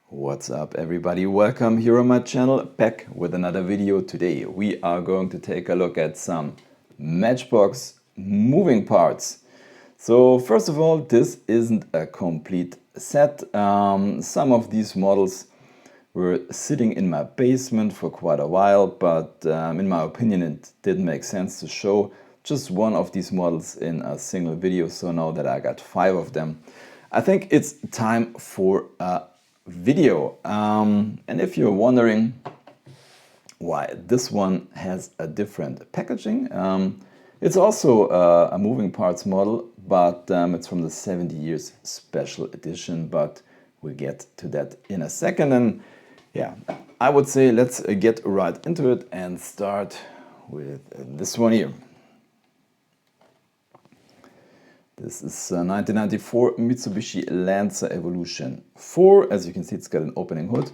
What's up everybody, welcome here on my channel, back with another video. Today we are going to take a look at some Matchbox moving parts. So first of all, this isn't a complete set. Some of these models were sitting in my basement for quite a while, but in my opinion it didn't make sense to show just one of these models in a single video. So now that I got 5 of them, I think it's time for a video. And if you're wondering why this one has a different packaging, it's also a moving parts model, but it's from the 70 years special edition, but we'll get to that in a second. And yeah, I would say let's get right into it and start with this one here. This is a 1994 Mitsubishi Lancer Evolution 4. As you can see, it's got an opening hood.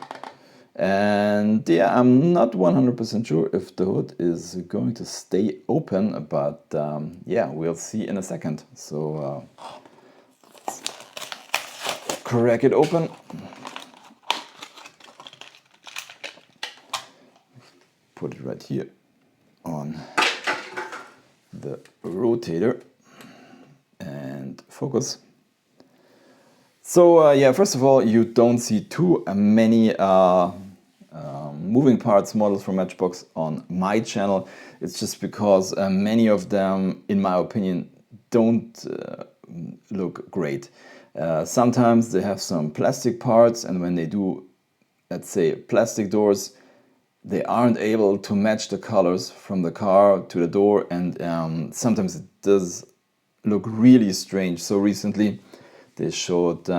And yeah, I'm not 100% sure if the hood is going to stay open, but yeah, we'll see in a second. So let's crack it open. Put it right here on the rotator. And focus. So yeah, first of all, you don't see too many moving parts models from Matchbox on my channel. It's just because many of them, in my opinion, don't look great. Sometimes they have some plastic parts, and when they do, let's say, plastic doors, they aren't able to match the colors from the car to the door, and sometimes it does look really strange. So recently they showed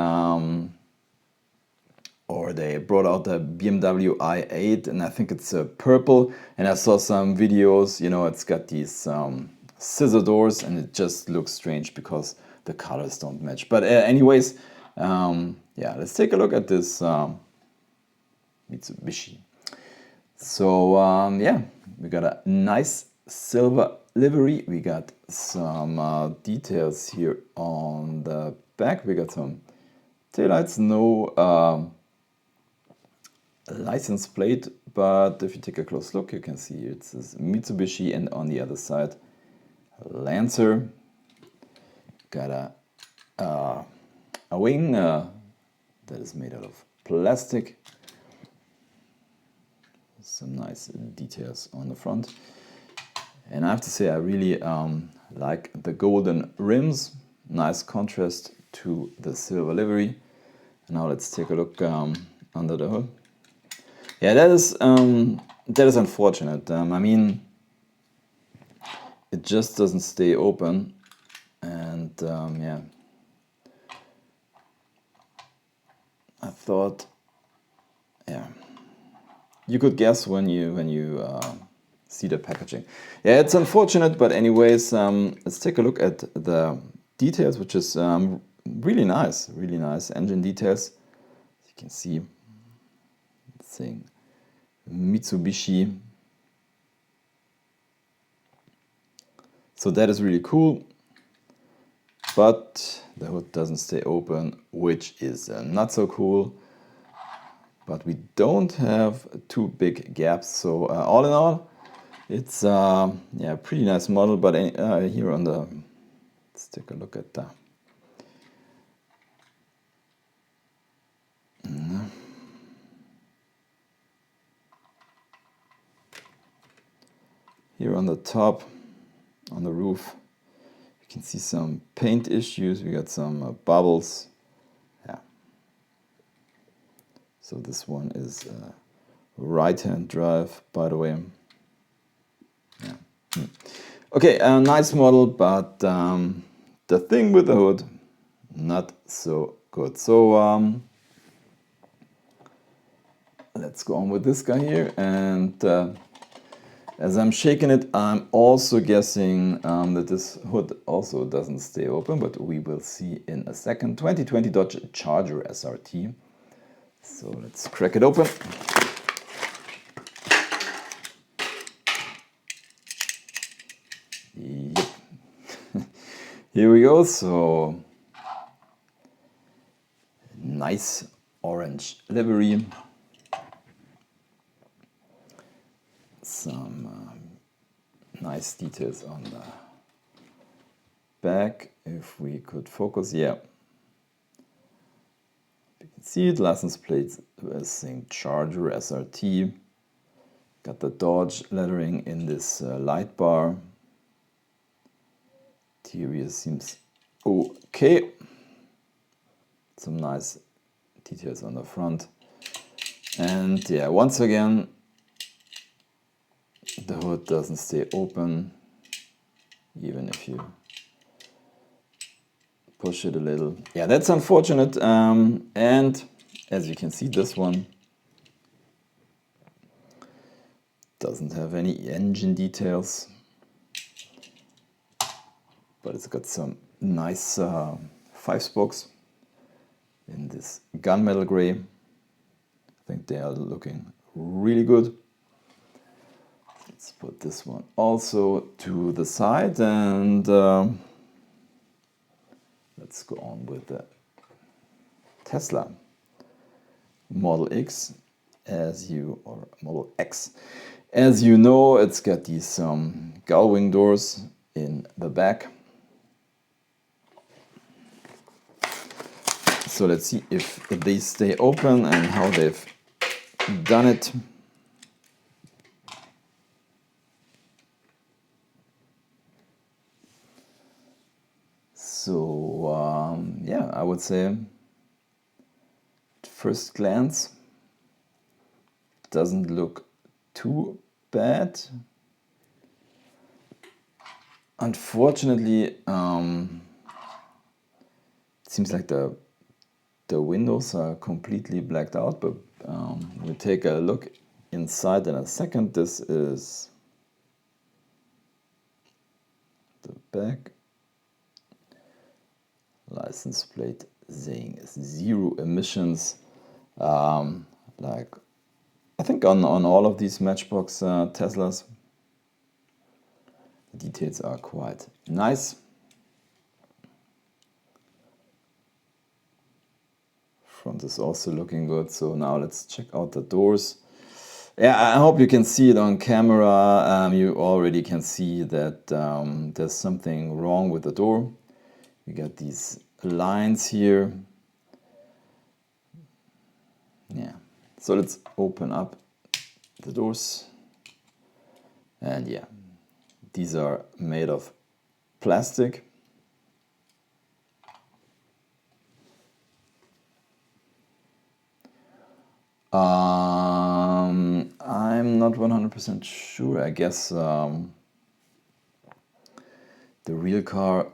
or they brought out the BMW i8, and I think it's purple, and I saw some videos, you know, it's got these scissor doors, and it just looks strange because the colors don't match. But anyways, yeah, let's take a look at this Mitsubishi. So yeah, we got a nice silver livery. We got some details here on the back. We got some taillights, no license plate, but if you take a close look, you can see it says Mitsubishi, and on the other side, Lancer. Got a wing that is made out of plastic. Some nice details on the front. And I have to say, I really like the golden rims. Nice contrast to the silver livery. And now let's take a look under the hood. Yeah, that is unfortunate. I mean, it just doesn't stay open, and yeah, I thought, yeah, you could guess when you see the packaging. Yeah, it's unfortunate, but anyways, let's take a look at the details, which is really nice engine details. As you can see, it's saying Mitsubishi. So that is really cool, but the hood doesn't stay open, which is not so cool. But we don't have too big gaps, so all in all, it's yeah, pretty nice model. But here on the, let's take a look at that. Here on the top, on the roof, you can see some paint issues. We got some bubbles. Yeah. So this one is right-hand drive, by the way. Yeah. Okay, a nice model, but the thing with the hood, not so good. So let's go on with this guy here, and as I'm shaking it, I'm also guessing that this hood also doesn't stay open, but we will see in a second. 2020 Dodge Charger SRT. So let's crack it open. Yep. Here we go. So nice orange livery. Some nice details on the back. If we could focus, yeah. You can see it, license plate St. Charger SRT. Got the Dodge lettering in this light bar. Interior seems okay. Some nice details on the front. And yeah, once again, the hood doesn't stay open, even if you push it a little. Yeah, that's unfortunate. And as you can see, this one doesn't have any engine details, but it's got some nice 5-spokes in this gunmetal gray. I think they are looking really good. Let's put this one also to the side, and let's go on with the Tesla Model X. Or Model X. As you know, it's got these gull wing doors in the back. So let's see if they stay open and how they've done it. So yeah, I would say at first glance doesn't look too bad. Unfortunately, it seems like the windows are completely blacked out, but we'll take a look inside in a second. This is the back. License plate saying 0 emissions. Like I think on all of these Matchbox Teslas, the details are quite nice. Front is also looking good. So now let's check out the doors. Yeah, I hope you can see it on camera. You already can see that there's something wrong with the door. You got these lines here. Yeah, so let's open up the doors. And yeah, these are made of plastic. I'm not 100% sure. I guess the real car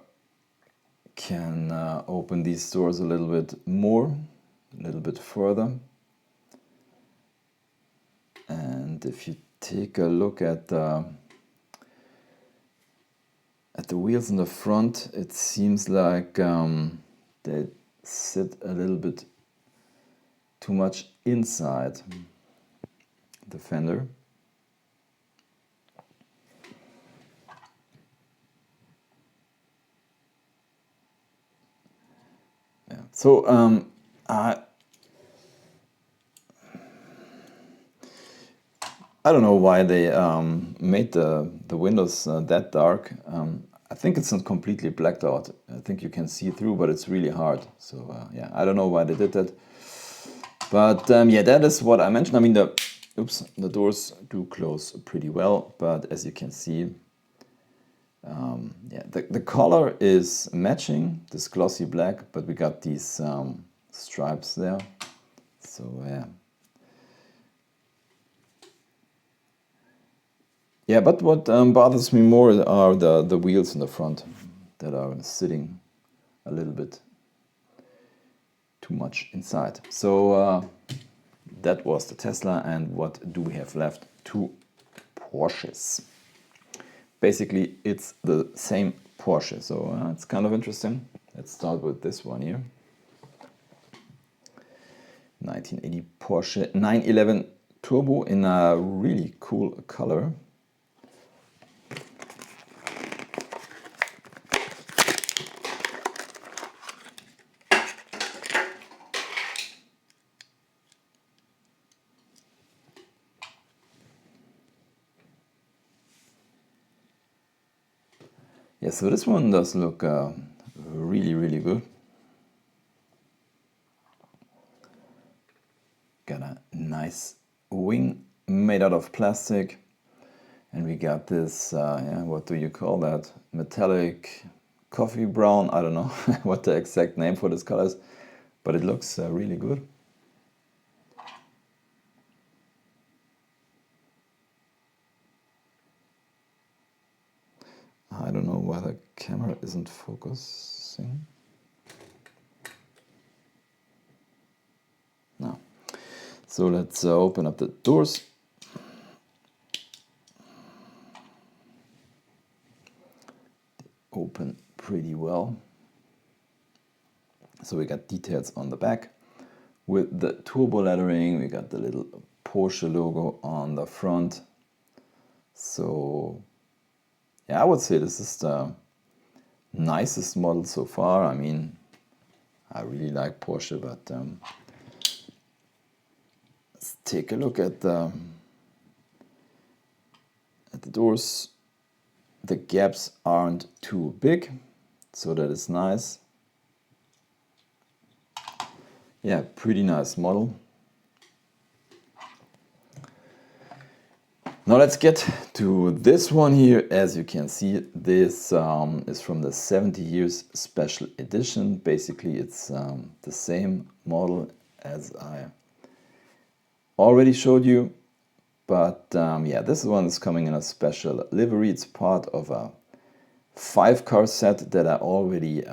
can open these doors a little bit more, a little bit further. And if you take a look at the wheels in the front, it seems like they sit a little bit too much inside the fender. Yeah. So I don't know why they made the windows that dark. I think it's not completely blacked out. I think you can see through, but it's really hard. So yeah, I don't know why they did that. But yeah, that is what I mentioned. I mean, the doors do close pretty well, but as you can see, yeah, the color is matching, this glossy black, but we got these stripes there. So yeah. Yeah, but what bothers me more are the wheels in the front that are sitting a little bit too much inside. So that was the Tesla, and what do we have left? 2 Porsches. Basically, it's the same Porsche, so it's kind of interesting. Let's start with this one here. 1980 Porsche 911 Turbo in a really cool color. Yeah, so this one does look really, really good. Got a nice wing made out of plastic. And we got this, yeah, what do you call that? Metallic coffee brown. I don't know what the exact name for this color is, but it looks really good. I don't know why the camera isn't focusing. No. So let's open up the doors. Open pretty well. So we got details on the back. With the turbo lettering, we got the little Porsche logo on the front. So yeah, I would say this is the nicest model so far. I mean, I really like Porsche, but let's take a look at the doors. The gaps aren't too big, so that is nice. Yeah, pretty nice model. Now let's get to this one here. As you can see, this is from the 70 years special edition. Basically, it's the same model as I already showed you. But yeah, this one is coming in a special livery. It's part of a 5-car set that I already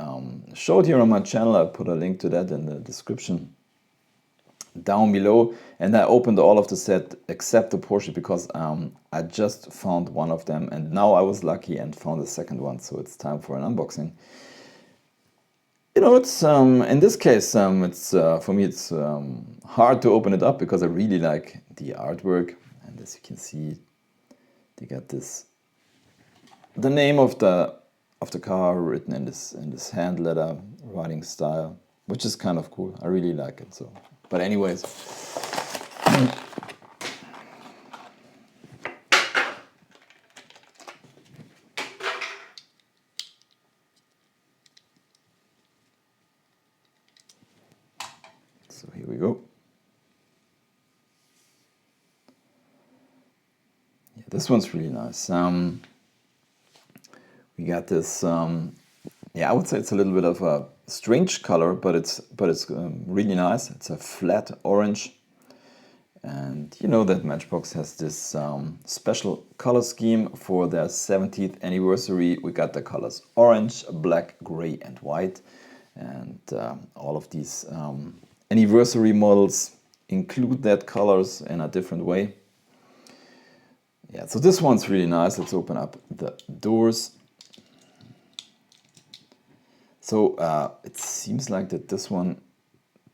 showed here on my channel. I'll put a link to that in the description down below. And I opened all of the set except the Porsche because I just found one of them, and now I was lucky and found the second one, so it's time for an unboxing. You know, it's in this case, it's for me it's hard to open it up because I really like the artwork, and as you can see, they got the name of the car written in this hand leather writing style, which is kind of cool. I really like it. So, but anyways, so here we go. Yeah, this one's really nice. We got this. Yeah, I would say it's a little bit of a strange color, but it's really nice. It's a flat orange, and you know that Matchbox has this special color scheme for their 70th anniversary. We got the colors orange, black, gray, and white, and all of these anniversary models include that colors in a different way. Yeah, so this one's really nice. Let's open up the doors. So it seems like that this one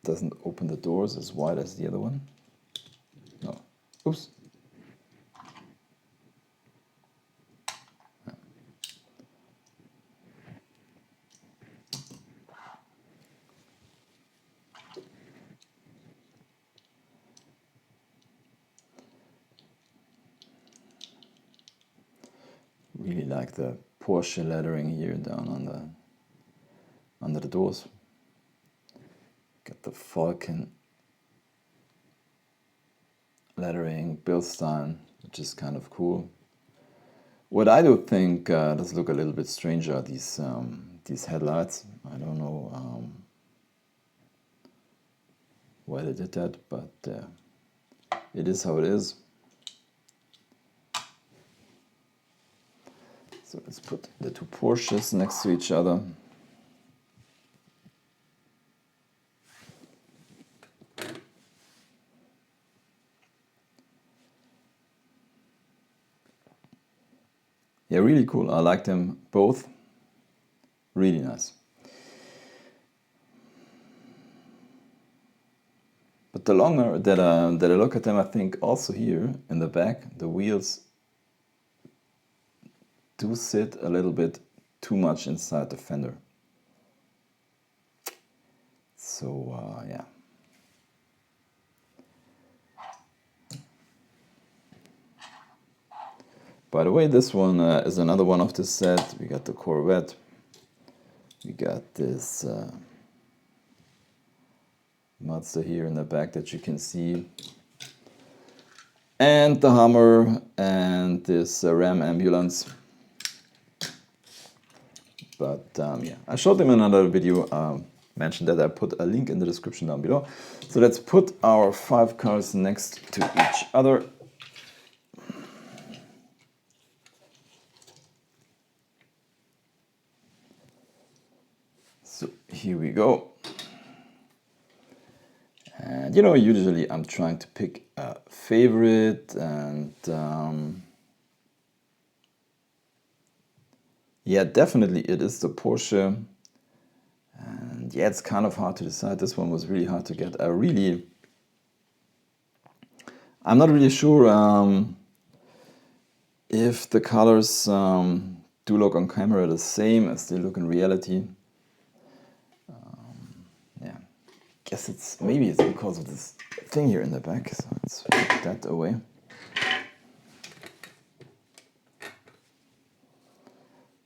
doesn't open the doors as wide as the other one. No. Oops. Really like the Porsche lettering here down on under the doors. Got the Falcon lettering, Bilstein, which is kind of cool. What I do think does look a little bit stranger, these headlights. I don't know why they did that, but it is how it is. So let's put the two Porsches next to each other. Yeah, really cool. I like them both. Really nice. But the longer that I look at them, I think also here in the back, the wheels do sit a little bit too much inside the fender. So yeah. By the way, this one is another one of this set. We got the Corvette. We got this Mazda here in the back that you can see. And the Hummer and this Ram ambulance. But yeah, I showed them in another video. Mentioned that I put a link in the description down below. So let's put our 5 cars next to each other. So here we go. And you know, usually I'm trying to pick a favorite, and yeah, definitely it is the Porsche. And yeah, it's kind of hard to decide. This one was really hard to get. I'm not really sure if the colors do look on camera the same as they look in reality. Yeah, guess maybe it's because of this thing here in the back. So let's put that away.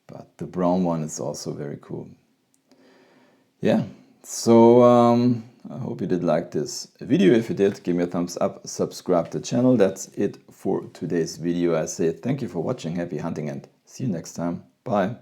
But the brown one is also very cool. Yeah, so I hope you did like this video. If you did, give me a thumbs up, subscribe to the channel. That's it for today's video. I say thank you for watching, happy hunting, and see you next time. Bye.